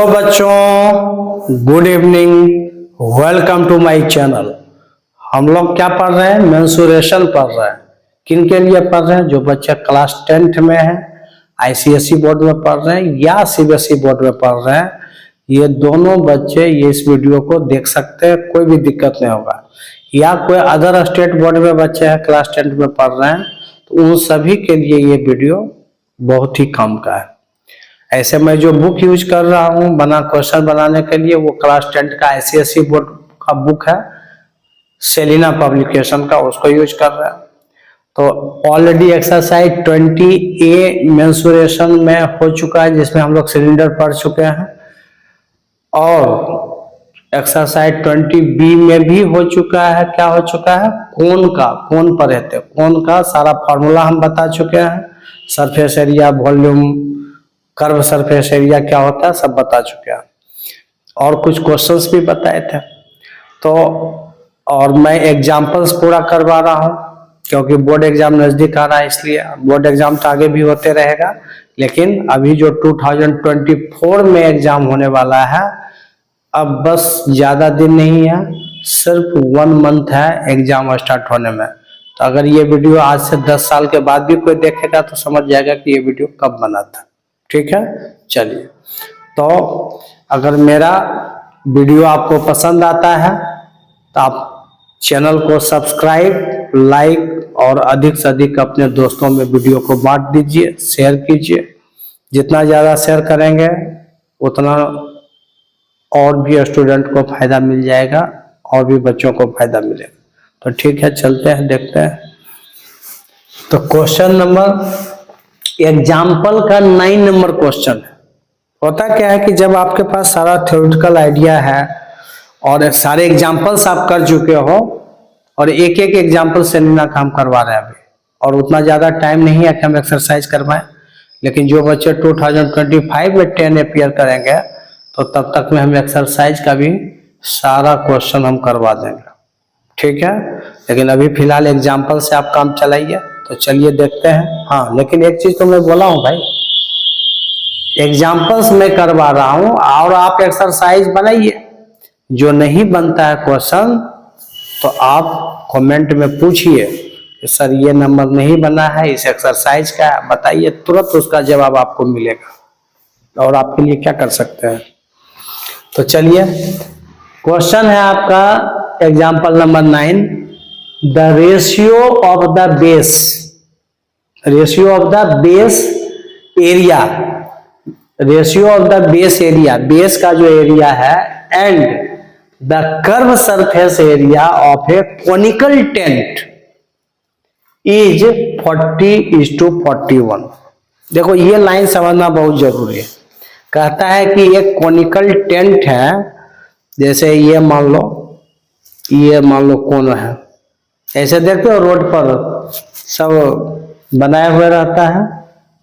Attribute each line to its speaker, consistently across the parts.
Speaker 1: Hello बच्चों, good evening, welcome to my channel. हम लोग क्या पढ़ रहे हैं? मेंसुरेशन पढ़ रहे हैं। किन के लिए पढ़ रहे हैं? जो बच्चे क्लास 10th में हैं, आईसीएसई बोर्ड में पढ़ रहे हैं या सीबीएसई बोर्ड में पढ़ रहे हैं, ये दोनों बच्चे ये इस वीडियो को देख सकते हैं, कोई भी दिक्कत नहीं होगा। या कोई अदर स्टेट बोर्ड में बच्चे हैं, क्लास 10th में पढ़ रहे हैं, तो उन सभी के लिए ये वीडियो बहुत ही काम का है। ऐसे मैं जो बुक यूज कर रहा हूँ बना क्वेश्चन बनाने के लिए, वो क्लास 10th का आईसीएसई बोर्ड का बुक है, सेलिना पब्लिकेशन का, उसको यूज कर रहा है। तो ऑलरेडी एक्सरसाइज 20A मेंसुरेशन में हो चुका है, जिसमें हम लोग सिलेंडर पढ़ चुके हैं, और एक्सरसाइज 20B में भी हो चुका है। क्या हो चुका है? कोन पर रहते, कोन का सारा फॉर्मूला हम बता चुके हैं। Surface area, volume, curve surface area क्या होता है, सब बता चुके हैं, और कुछ क्वेश्चंस भी बताए थे। तो और मैं एग्जांपल्स पूरा करवा रहा हूं, क्योंकि बोर्ड एग्जाम नजदीक आ रहा है, इसलिए बोर्ड एग्जाम तो आगे भी होते रहेगा, लेकिन अभी जो 2024 में एग्जाम होने वाला है, अब बस ज्यादा दिन नहीं है, सिर्फ 1 मंथ है एग्जाम स्टार्ट होने में। तो अगर ये वीडियो आज से 10 साल के बाद भी कोई देखेगा तो समझ जाएगा कि ये वीडियो कब बना था। ठीक है, चलिए। तो अगर मेरा वीडियो आपको पसंद आता है तो आप चैनल को सब्सक्राइब, लाइक और अधिक से अधिक अपने दोस्तों में वीडियो को बांट दीजिए, शेयर कीजिए। जितना ज़्यादा शेयर करेंगे उतना और भी स्टूडेंट को फायदा मिल जाएगा, और भी बच्चों को फायदा मिलेगा। तो ठीक है, चलते हैं, देखते हैं। तो क्वेश्चन नंबर एग्जाम्पल का 9 नंबर क्वेश्चन है। होता क्या है कि जब आपके पास सारा थ्योरेटिकल आइडिया है और सारे एग्जाम्पल्स आप कर चुके हो, और एक एक एग्जाम्पल से ना काम करवा रहे हैं अभी, और उतना ज़्यादा टाइम नहीं है कि हम एक्सरसाइज करवाएं, लेकिन जो बच्चे 2025 में 10 अपियर करेंगे तो तब तक में हम एक्सरसाइज का भी सारा क्वेश्चन हम करवा देंगे। ठीक है, लेकिन अभी फिलहाल एग्जाम्पल से आप काम चलाइए। तो चलिए देखते हैं। हाँ, लेकिन एक चीज तो मैं बोला हूं भाई, एग्जाम्पल्स मैं करवा रहा हूं और आप एक्सरसाइज बनाइए। जो नहीं बनता है क्वेश्चन तो आप कमेंट में पूछिए कि सर ये नंबर नहीं बना है, इस एक्सरसाइज का बताइए, तुरंत उसका जवाब आपको मिलेगा, और आपके लिए क्या कर सकते हैं। तो चलिए, क्वेश्चन है आपका example number 9, the ratio of the base, ratio of the base area, ratio of the base area, base का जो एरिया है, and the curve surface area of A conical tent is 40:41। देखो ये लाइन समझना बहुत जरूरी है। कहता है कि एक कोनिकल टेंट है, जैसे ये मान लो कोन है, ऐसे देखते हो रोड पर सब बनाए हुए रहता है,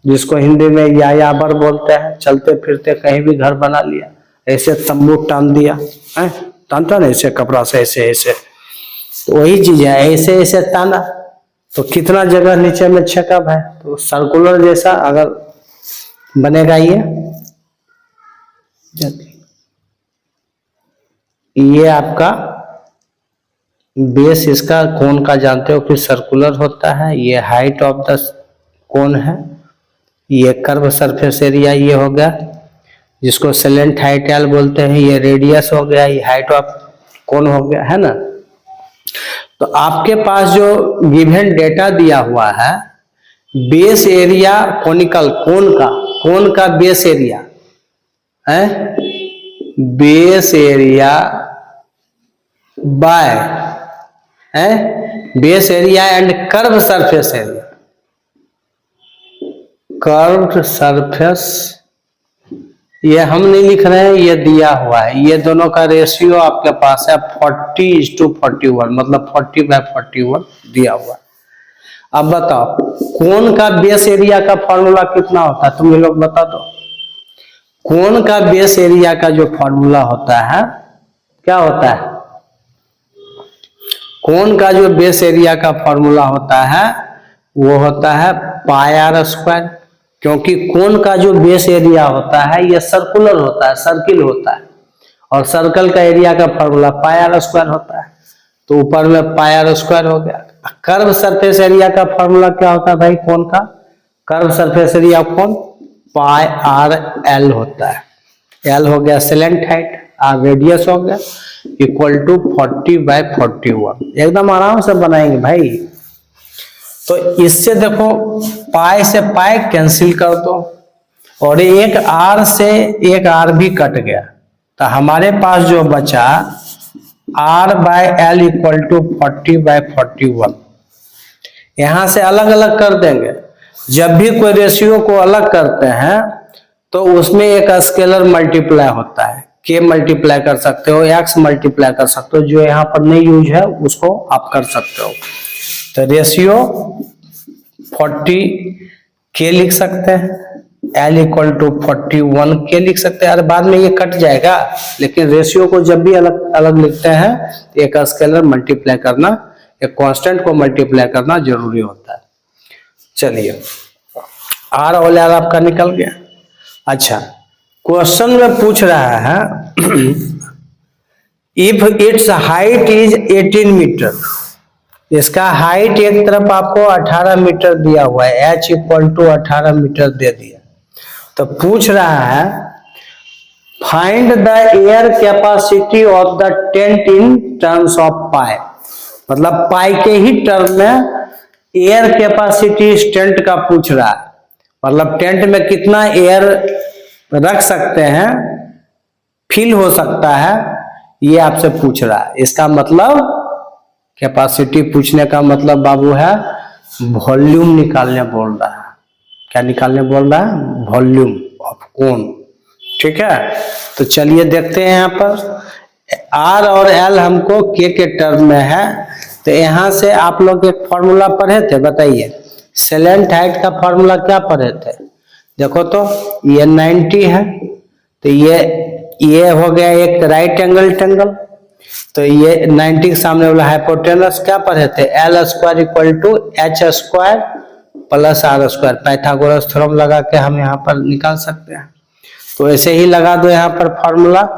Speaker 1: जिसको हिंदी में यायाबर बोलते हैं। चलते फिरते कहीं भी घर बना लिया, ऐसे तंबू टान दिया है, तानता ना ऐसे कपड़ा से, ऐसे ऐसे, तो वही चीज है, ऐसे ऐसे ताना, तो कितना जगह नीचे में छेकअप है, तो सर्कुलर जैसा अगर बनेगा ये आपका बेस, इसका कोन का जानते हो कि सर्कुलर होता है। ये हाइट ऑफ द कोन है, ये कर्व सरफेस एरिया ये हो गया, जिसको सेलेंट हाइट एल बोलते हैं, ये रेडियस हो गया, ये हाइट ऑफ कोन हो गया, है ना। तो आपके पास जो गिवन डेटा दिया हुआ है, बेस एरिया कोनिकल कोन का बेस एरिया है, बेस एरिया बाय है base area and curve surface area, curved surface, ये हम नहीं लिख रहे हैं, ये दिया हुआ है। ये दोनों का रेशियो आपके पास है 40:41, मतलब 40/41 दिया हुआ है। अब बताओ कोन का बेस एरिया का फॉर्मूला कितना होता है, तुम लोग बता दो। कोन का बेस एरिया का जो फॉर्मूला होता है, क्या होता है? कोन का जो बेस एरिया का फॉर्मूला होता है वो होता है पाई r²। क्योंकि कोन का जो बेस एरिया होता है ये सर्कुलर होता है, सर्किल होता है, और सर्कल का एरिया का फॉर्मूला पाई आर स्क्वायर होता है, तो ऊपर में पाई आर स्क्वायर हो गया। कर्व सरफेस एरिया का फॉर्मूला क्या होता है भाई कोन का? कर्व सरफेस एरिया कोन पाई आर एल होता है। एल हो गया सेलेंट हाइट, आर रेडियस हो गया, इक्वल टू 40/41। एकदम आराम से बनाएंगे भाई। तो इससे देखो पाई से पाई कैंसिल कर दो, और एक आर से एक आर भी कट गया, तो हमारे पास जो बचा R/L इक्वल टू 40/41। यहां से अलग अलग कर देंगे। जब भी कोई रेशियो को अलग करते हैं तो उसमें एक स्केलर मल्टीप्लाई होता है, के मल्टीप्लाई कर सकते हो, एक्स मल्टीप्लाई कर सकते हो, जो यहाँ पर नहीं यूज है उसको आप कर सकते हो। तो रेशियो 40 के लिख सकते हैं, L इक्वल टू 41 के लिख सकते हैं। अरे बाद में ये कट जाएगा, लेकिन रेशियो को जब भी अलग अलग लिखते हैं तो एक स्केलर मल्टीप्लाई करना, एक कांस्टेंट को मल्टीप्लाई करना जरूरी होता है। चलिए आर और एल आपका निकल गया। अच्छा, क्वेश्चन में पूछ रहा है if its height is 18 metre, इसका हाइट एक तरफ आपको 18 मीटर दिया हुआ है, h इक्वल टू 18 मीटर दे दिया, तो पूछ रहा है find the air capacity of the tent in terms of pi. मतलब पाई के ही टर्म में एयर कैपेसिटी टेंट का पूछ रहा है, मतलब टेंट में कितना एयर रख सकते हैं, फिल हो सकता है, ये आपसे पूछ रहा है। इसका मतलब कैपेसिटी पूछने का मतलब बाबू है वॉल्यूम निकालने बोल रहा है। क्या निकालने बोल रहा है? Volume of cone. ठीक है, तो चलिए देखते हैं। यहाँ पर आर और एल हमको के टर्म में है, तो यहाँ से आप लोग एक फॉर्मूला पढ़े थे, बताइए सेलेंट हाइट का फॉर्मूला क्या पढ़े थे? देखो तो ये 90 है, तो ये हो गया एक राइट एंगल ट्रायंगल, तो ये 90 के सामने वाला हाइपोटेनस क्या पढ़े थे? L square equal to H square plus R square. Pythagoras theorem लगा के हम यहाँ पर निकाल सकते हैं, तो ऐसे ही लगा दो यहाँ पर formula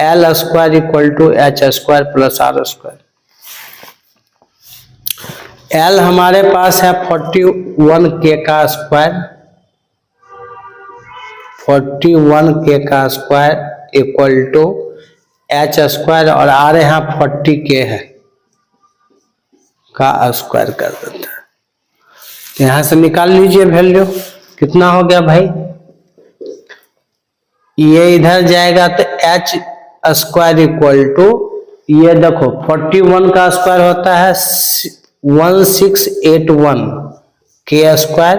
Speaker 1: L square equal to H square plus R square. L हमारे पास है 41 के का स्क्वायर, 41 के का square equal to H square, और आर यहाँ 40 के है का स्क्वायर कर देते हैं। यहां से निकाल लीजिए वैल्यू, कितना हो गया भाई? ये इधर जाएगा तो एच स्क्वायर इक्वल टू, ये देखो 41 का स्क्वायर होता है 1681 के स्क्वायर,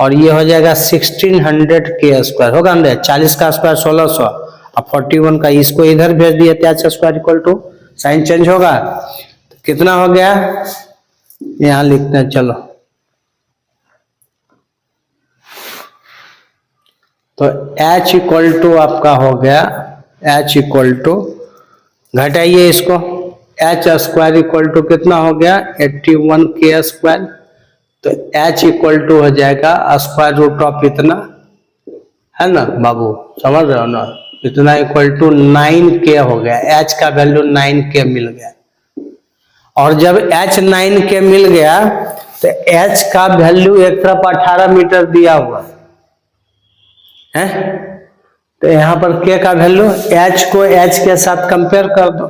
Speaker 1: और ये हो जाएगा 1600 के स्क्वायर होगा ना। 40 का स्क्वायर 1600, अब 41 का इसको इधर भेज दिए तो H square equal to, sign change होगा तो कितना हो गया? यहां लिखते हैं, चलो तो h इक्वल टू आपका हो गया, h इक्वल टू, घटाइए इसको, h स्क्वायर इक्वल टू कितना हो गया? 81 के स्क्वायर, तो h इक्वल टू हो जाएगा स्क्वायर रूट ऑफ इतना, है ना बाबू, समझ रहे हो ना, इतना इक्वल टू 9k हो गया। h का वैल्यू 9k मिल गया, और जब h 9k मिल गया तो h का वैल्यू एक तरफ 18 मीटर दिया हुआ है, तो यहाँ पर k का वैल्यू, h को h के साथ कंपेयर कर दो,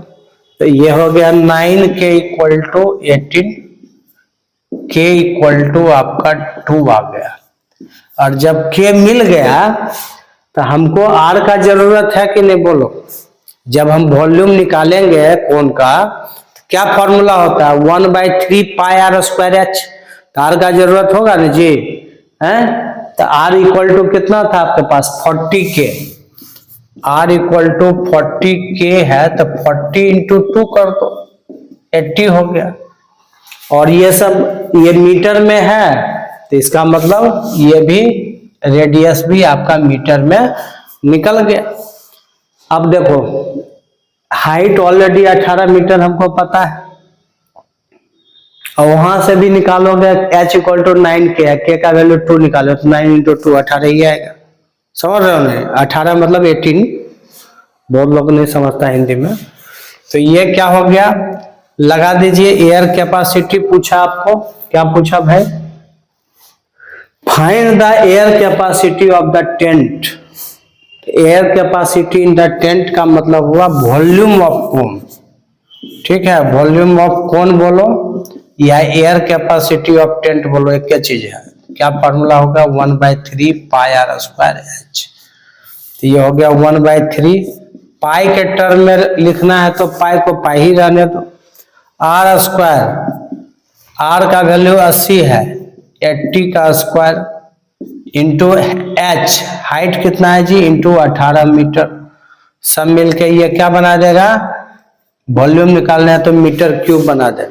Speaker 1: तो ये हो गया 9k equal to 18, k equal to आपका 2 आ गया। और जब k मिल गया तो हमको r का जरूरत है कि नहीं बोलो? जब हम वॉल्यूम निकालेंगे कोन का तो क्या फॉर्मूला होता है? 1/3 पाई आर स्क्वायर एच, तो r का जरूरत होगा ना जी, है? तो r इक्वल टू कितना था आपके पास? 40k। r equal to 40k है, तो 40 इंटू 2 कर दो, 80 हो गया। और ये सब ये मीटर में है, तो इसका मतलब ये भी रेडियस भी आपका मीटर में निकल गया। अब देखो हाइट ऑलरेडी 18 मीटर हमको पता है, और वहां से भी निकालोगे h इक्वल टू 9k है, k का वैल्यू 2 निकालो तो 9 इंटू 2 18 ही आएगा। समझ रहे हो नहीं? 18 मतलब 18, बहुत लोग नहीं समझता हिंदी में। तो ये क्या हो गया, लगा दीजिए। एयर कैपेसिटी पूछा आपको, क्या पूछा भाई? Find the air capacity of the tent. Air capacity in the tent का मतलब हुआ वॉल्यूम ऑफ कोन। ठीक है, वॉल्यूम ऑफ कोन बोलो या एयर कैपेसिटी ऑफ टेंट बोलो, एक क्या चीज है। क्या फॉर्मूला होगा? 1/3 पाई आर स्क्वायर एच। तो ये हो गया 1/3। पाई के टर्म में लिखना है तो पाई को पाई ही रहने दो। आर स्क्वायर, आर का वैल्यू 80 है, 80 का स्क्वायर इंटू एच, हाइट कितना है जी, इंटू 18 मीटर। सब मिलके ये क्या बना देगा, वॉल्यूम निकालना है तो मीटर क्यूब बना दे।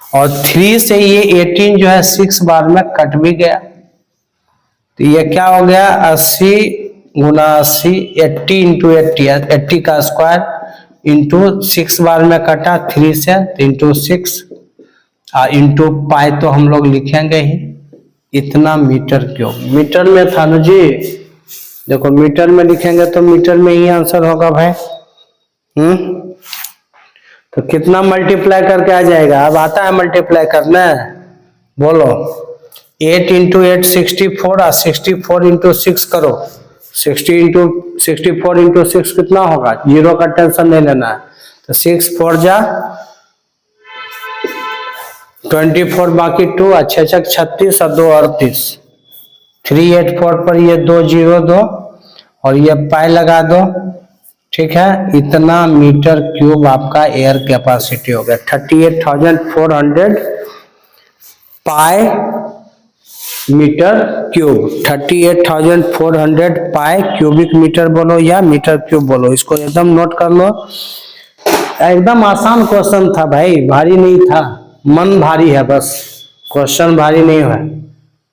Speaker 1: और 3 से ये 18 जो है 6 बार में कट भी गया, तो ये क्या हो गया 80 गुना 80, 80 इंटू 80, 80 का स्क्वायर इंटू 6 बार में कटा 3 से, तो इंटू 6 इंटू पाई तो हम लोग लिखेंगे ही, इतना मीटर क्यूब। मीटर में था ना जी, देखो मीटर में लिखेंगे तो मीटर में ही आंसर होगा भाई। तो कितना मल्टीप्लाई करके आ जाएगा? अब आता है मल्टीप्लाई करना, बोलो। 8 इंटू 8 64, और 64 इंटू 6 करो, 64 इंटू 6 कितना होगा? जीरो का टेंशन नहीं लेना है। तो 6 4 जा 24 बाकी 2, अच्छे 36 और 2 38, 384 पर ये 2 0 2 और ये पाई लगा दो। ठीक है, इतना मीटर क्यूब आपका एयर कैपेसिटी हो गया। 38,400 पाई मीटर क्यूब, 38,400 पाई क्यूबिक मीटर बोलो या मीटर क्यूब बोलो, इसको एकदम नोट कर लो। एकदम आसान क्वेश्चन था भाई, भारी नहीं था। मन भारी है बस, क्वेश्चन भारी नहीं है।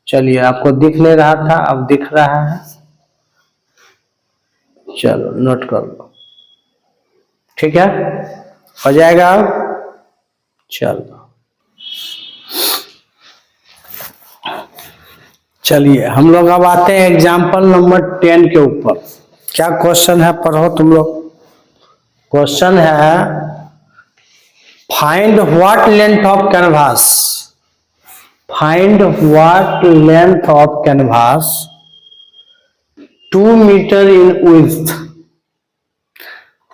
Speaker 1: चलिए, आपको दिख नहीं रहा था, अब दिख रहा है। चलो नोट कर लो, ठीक है, हो जाएगा अब। चलो चलिए, हम लोग अब आते हैं एग्जाम्पल नंबर 10 के ऊपर। क्या क्वेश्चन है, पढ़ो तुम लोग। क्वेश्चन है find what length of canvas, find what length of canvas 2 meter in width.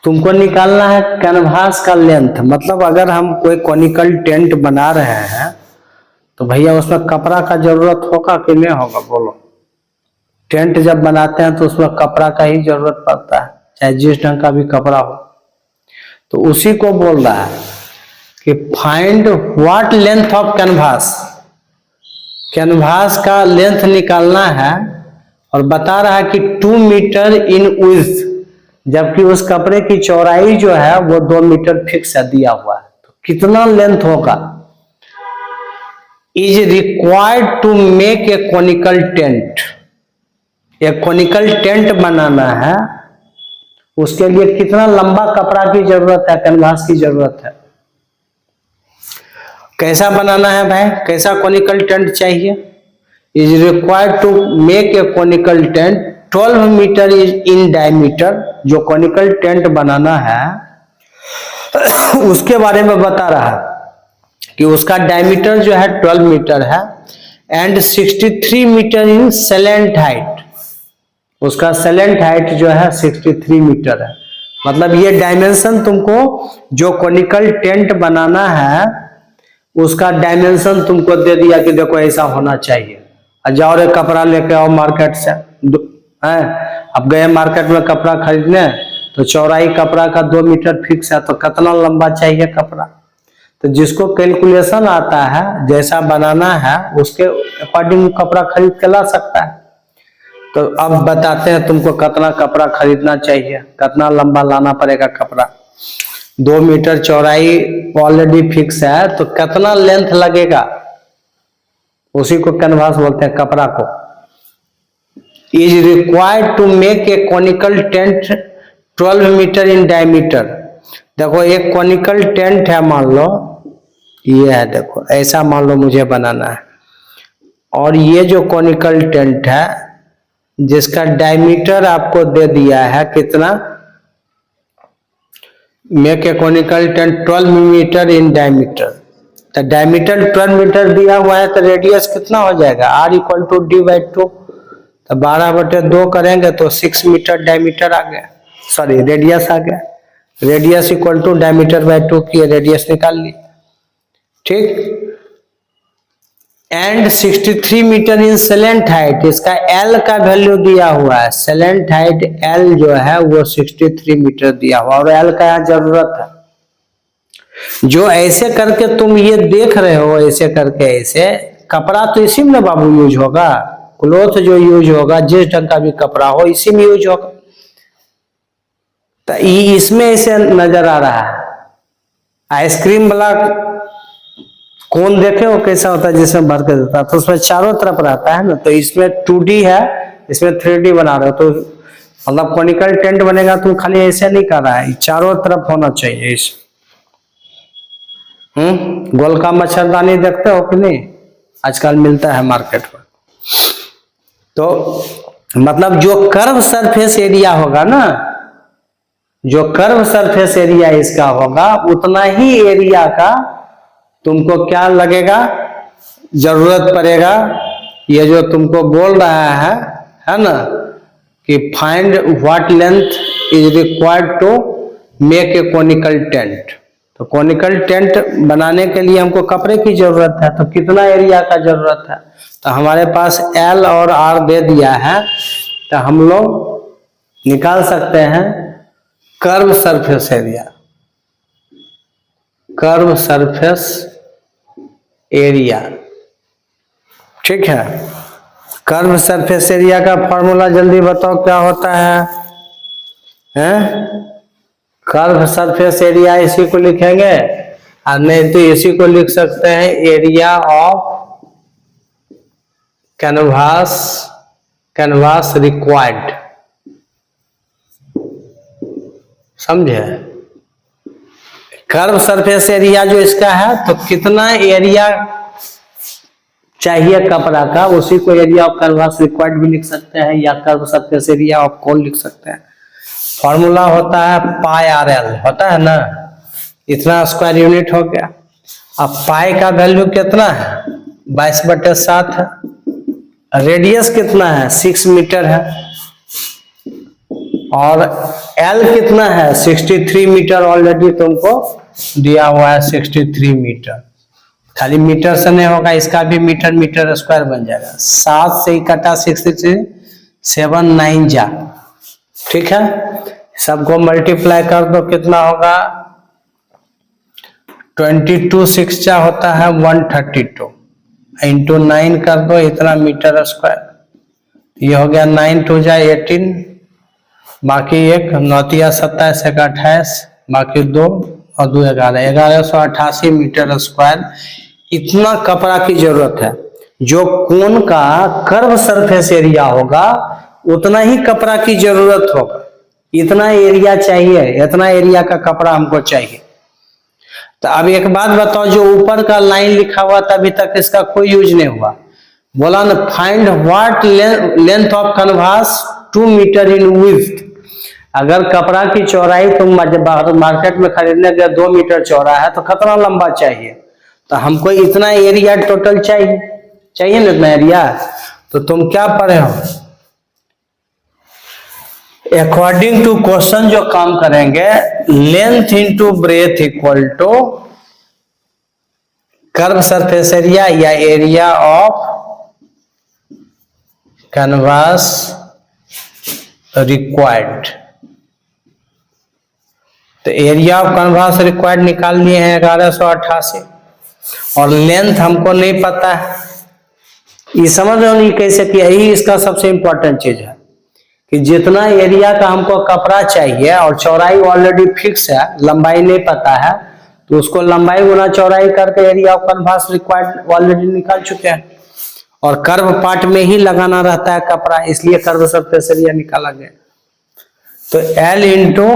Speaker 1: तुमको निकालना है कैनवास का लेंथ। मतलब अगर हम कोई कॉनिकल टेंट बना रहे हैं तो भैया उसमें कपड़ा का जरूरत होगा कि नहीं होगा, बोलो। टेंट जब बनाते हैं तो उसमें कपड़ा का ही जरूरत पड़ता है, चाहे जिस ढंग का भी कपड़ा हो। तो उसी को बोल रहा है कि find what length of canvas, canvas का लेंथ निकालना है और बता रहा है कि 2 मीटर इन विड्थ, जबकि उस कपड़े की चौड़ाई जो है वो 2 मीटर फिक्स है, दिया हुआ है। तो कितना लेंथ होगा? Is required to make a conical tent. एक कॉनिकल टेंट बनाना है, उसके लिए कितना लंबा कपड़ा की जरूरत है, कैनवास की जरूरत है। कैसा बनाना है भाई, कैसा कॉनिकल टेंट चाहिए? Is required to make a conical tent 12 meter in diameter. जो कॉनिकल टेंट बनाना है उसके बारे में बता रहा है कि उसका डायमीटर जो है 12 मीटर है and 63 meter in slant height. उसका सेलेंट हाइट जो है 63 मीटर है। मतलब ये डायमेंशन तुमको जो कॉनिकल टेंट बनाना है उसका डायमेंशन तुमको दे दिया कि देखो ऐसा होना चाहिए। जाओ रे कपड़ा लेके आओ मार्केट से, अब गए मार्केट में कपड़ा खरीदने तो चौड़ाई कपड़ा का 2 मीटर फिक्स है, तो कितना लंबा चाहिए कपड़ा। तो जिसको कैलकुलेशन आता है, जैसा बनाना है उसके अकॉर्डिंग कपड़ा खरीद के ला सकता है। तो अब बताते हैं तुमको कितना कपड़ा खरीदना चाहिए, कितना लंबा लाना पड़ेगा कपड़ा। 2 मीटर चौड़ाई ऑलरेडी फिक्स है, तो कितना लेंथ लगेगा, उसी को कैनवास बोलते हैं, कपड़ा को। Is required to make a conical tent 12 meter in diameter. देखो एक कॉनिकल टेंट है, मान लो ये है, देखो ऐसा मान लो मुझे बनाना है। और ये जो कॉनिकल टेंट है जिसका डायमीटर आपको दे दिया है कितना, make a conical tent 12 meter in diameter. तो डायमीटर 12 मीटर दिया हुआ है तो रेडियस कितना हो जाएगा, R इक्वल टू D/2। तो 12/2 करेंगे तो 6 मीटर डायमीटर आ गया, सॉरी रेडियस आ गया। रेडियस इक्वल टू डायमीटर/2 की रेडियस निकाल ली, ठीक। And 63 meter in slant height, इसका L का वैल्यू दिया हुआ है। सेलेंट हाइट L जो है वो 63 मीटर दिया हुआ, और L का यहाँ जरूरत है। जो ऐसे करके तुम ये देख रहे हो, ऐसे करके ऐसे कपड़ा तो इसी में बाबू यूज होगा, क्लोथ जो यूज होगा जिस ढंग का भी कपड़ा हो इसी में यूज होगा। तो इसमें ऐसे नजर आ रहा है। आइसक्रीम वाला कोन देखे हो कैसा होता है, जिसमें भर के देता है, तो उसमें चारों तरफ रहता है ना। तो इसमें 2D है, इसमें 3D बना रहे हो, तो मतलब कॉनिकल टेंट बनेगा तो खाली ऐसे नहीं कर रहा है, चारों तरफ होना चाहिए इस। गोल का मच्छरदानी देखते हो कि नहीं, आजकल मिलता है मार्केट में। तो मतलब जो कर्व सरफेस एरिया होगा ना, जो कर्व सरफेस एरिया इसका होगा, उतना ही एरिया का तुमको क्या लगेगा, जरूरत पड़ेगा। ये जो तुमको बोल रहा है ना, कि find what length is required to make a conical tent. तो कॉनिकल टेंट बनाने के लिए हमको कपड़े की जरूरत है, तो कितना एरिया का जरूरत है। तो हमारे पास L और R दे दिया है, तो हम लोग निकाल सकते हैं curve surface area. Curve surface area, ठीक है। कर्व सरफेस एरिया का फॉर्मूला जल्दी बताओ क्या होता है, हैं? कर्व सरफेस एरिया इसी को लिखेंगे, और नहीं तो इसी को लिख सकते हैं area of canvas, canvas required, समझे। कर्व सरफेस एरिया जो इसका है, तो कितना एरिया चाहिए कपड़ा का, उसी को एरिया ऑफ कैनवास रिक्वायर्ड भी लिख सकते हैं, या curve surface area of cone लिख सकते हैं। फॉर्मूला होता है πRL, होता है ना, इतना स्क्वायर यूनिट हो गया। अब पाई का वैल्यू कितना है, 22/7 है। रेडियस कितना है, 6 मीटर है। और L कितना है, 63 मीटर ऑलरेडी तुमको दिया हुआ है, 63 मीटर। खाली मीटर से नहीं होगा, इसका भी मीटर, मीटर स्क्वायर बन जाएगा। 7 से ही कटा 63, 7 9 जा, ठीक है। सबको मल्टीप्लाई कर दो, कितना होगा, 22 6 जा होता है 132, इंटू 9 कर दो, इतना मीटर स्क्वायर। ये हो गया 9 2 जा 18, बाकी 1 9 3 27 1 28, बाकी 2 और 2 11, 1188 मीटर स्क्वायर। इतना कपड़ा की जरूरत है। जो कोन का कर्व सरफेस एरिया होगा उतना ही कपड़ा की जरूरत होगा। इतना एरिया चाहिए, इतना एरिया का कपड़ा हमको चाहिए। तो अब एक बात बताओ, जो ऊपर का लाइन लिखा हुआ था अभी तक इसका कोई यूज नहीं हुआ। बोला ना, find what length of canvas 2 meter in width. अगर कपड़ा की चौड़ाई तुम मार्केट में खरीदने गए 2 मीटर चौड़ा है, तो कितना लंबा चाहिए, तो हमको इतना एरिया टोटल चाहिए ना, इतना एरिया। तो तुम क्या पढ़े हो, अकॉर्डिंग टू क्वेश्चन जो काम करेंगे, length into breadth equal to curve surface area या एरिया ऑफ कैनवास रिक्वायर्ड। तो एरिया ऑफ कैनवास रिक्वायर्ड निकाल लिए हैं 1188, और लेंथ हमको नहीं पता है। ये समझ रहे हो नहीं कैसे किया, यही इसका सबसे इंपॉर्टेंट चीज है कि जितना एरिया का हमको कपड़ा चाहिए, और चौड़ाई ऑलरेडी फिक्स है, लंबाई नहीं पता है, तो उसको लंबाई गुना चौड़ाई करके area of canvas required already निकाल चुके हैं। और कर्व पार्ट में ही लगाना रहता है कपड़ा, इसलिए कर्व सरफेस एरिया निकाला गया। तो L इंटू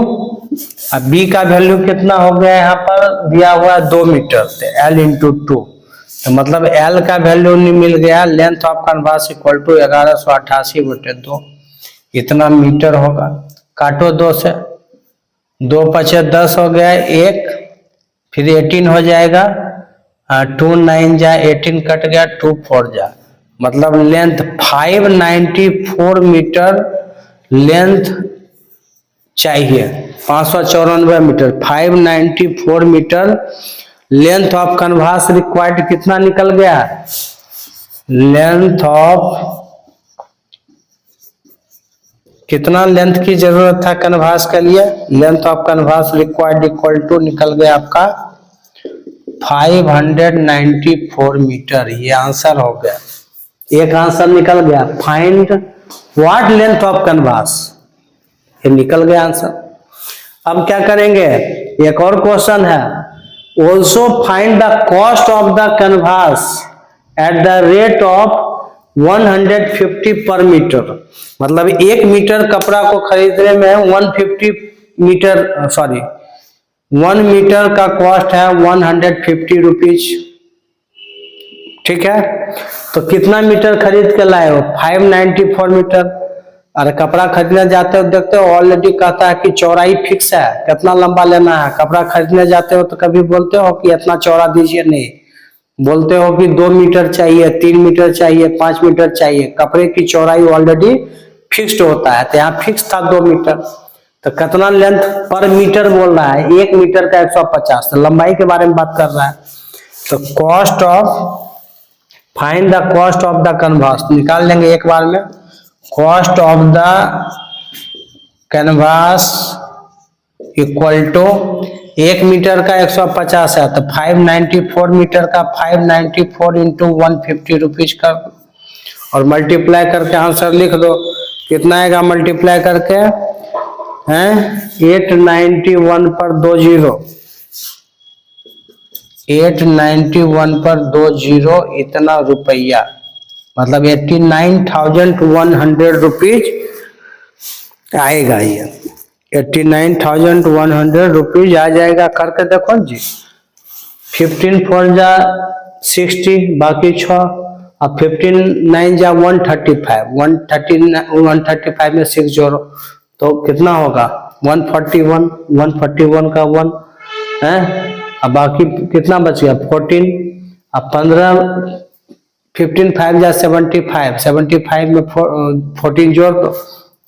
Speaker 1: अब बी का वैल्यू कितना हो गया, यहाँ पर दिया हुआ है 2 मीटर, तो L इंटू 2, तो मतलब L का वैल्यू नहीं मिल गया, length of canvas equal to 1188/2, इतना मीटर होगा। काटो 2 से, 2 पचे 10 हो गया, 1 फिर 18 हो जाएगा, 2 9 जा 18 कट गया, 2 4 जा, मतलब लेंथ 594 मीटर लेंथ चाहिए, 594 meter, 594 meter length of canvas required कितना निकल गया, लेंथ ऑफ कितना लेंथ की जरूरत था कैनवास के लिए, length of canvas required equal to निकल गया आपका 594 मीटर। ये आंसर हो गया, एक आंसर निकल गया, find what length of canvas, ये निकल गया आंसर। अब क्या करेंगे, एक और क्वेश्चन है, also find the cost of the canvas at the rate of 150 पर मीटर, मतलब 1 मीटर कपड़ा को खरीदने में 1 मीटर का कॉस्ट है 150 रुपीज, ठीक है। तो कितना मीटर खरीद के लाए हो, 594 मीटर। अरे कपड़ा खरीदने जाते हो देखते हो ऑलरेडी कहता है कि चौड़ाई फिक्स है, कितना लंबा लेना है। कपड़ा खरीदने जाते हो तो कभी बोलते हो कि इतना चौड़ा दीजिए, नहीं, बोलते हो कि 2 मीटर चाहिए, 3 मीटर चाहिए, 5 मीटर चाहिए। कपड़े की चौड़ाई ऑलरेडी फिक्स्ड होता है, तो यहाँ फिक्स था 2 मीटर, तो कितना लेंथ पर मीटर बोल रहा है, 1 मीटर का 150, तो लंबाई के बारे में बात कर रहा है। तो cost of, find the cost of the canvas, निकाल लेंगे एक बार में, cost of the canvas equal to 1 meter का 150 है, तो 594 मीटर का 594 इंटू 150 रुपीज कर, और मल्टीप्लाई करके आंसर लिख दो, कितना आएगा मल्टीप्लाई करके हैं, 891 पर 2 जीरो, 891 पर 2 जीरो, इतना रुपया, मतलब 89,100 रुपीज आएगा। ये 89,100 रुपीज आ जाएगा, करके देखो जी। 15 4 जा 60, बाकी 6, अब 15 9 जा 135, 135 में 6 जोड़ो तो कितना होगा 141, 141 का 1 है, अब बाकी कितना बच गया 14, अब 15 15 5 जा 75, 75 में 14 जोड़ दो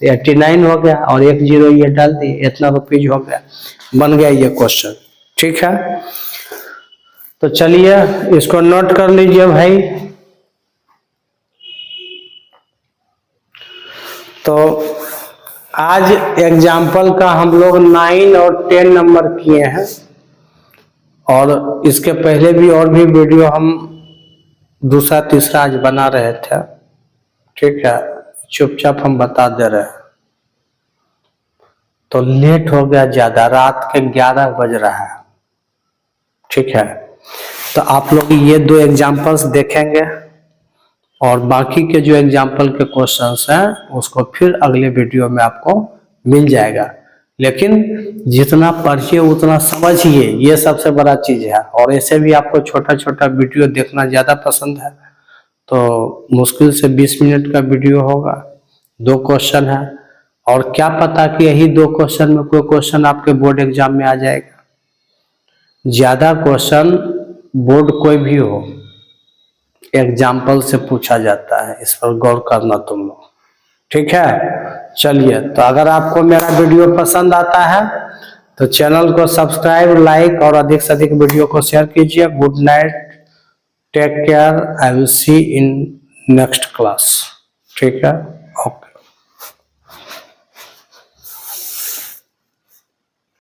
Speaker 1: तो 89 हो गया, और 1 जीरो ये डाल दिए, इतना रुपीज हो गया, बन गया ये क्वेश्चन, ठीक है। तो चलिए इसको नोट कर लीजिए भाई। तो आज एग्जाम्पल का हम लोग 9 और 10 नंबर किए हैं, और इसके पहले भी और भी वीडियो हम दूसरा तीसरा आज बना रहे थे, ठीक है, चुपचाप हम बता दे रहे हैं। तो लेट हो गया ज्यादा, रात के 11 बज रहा है, ठीक है। तो आप लोग ये 2 एग्जाम्पल्स देखेंगे, और बाकी के जो एग्जाम्पल के क्वेश्चंस हैं उसको फिर अगले वीडियो में आपको मिल जाएगा। लेकिन जितना पढ़िए उतना समझिए, ये सबसे बड़ा चीज है। और ऐसे भी आपको छोटा छोटा वीडियो देखना ज्यादा पसंद है, तो मुश्किल से 20 मिनट का वीडियो होगा, 2 क्वेश्चन है, और क्या पता कि यही 2 क्वेश्चन में कोई क्वेश्चन आपके बोर्ड एग्जाम में आ जाएगा। ज्यादा क्वेश्चन बोर्ड कोई भी हो एग्जाम्पल से पूछा जाता है, इस पर गौर करना तुम लोग, ठीक है। चलिए, तो अगर आपको मेरा वीडियो पसंद आता है तो चैनल को सब्सक्राइब, लाइक और अधिक से अधिक वीडियो को शेयर कीजिए। Good night, take care, I will see in next class, ठीक है।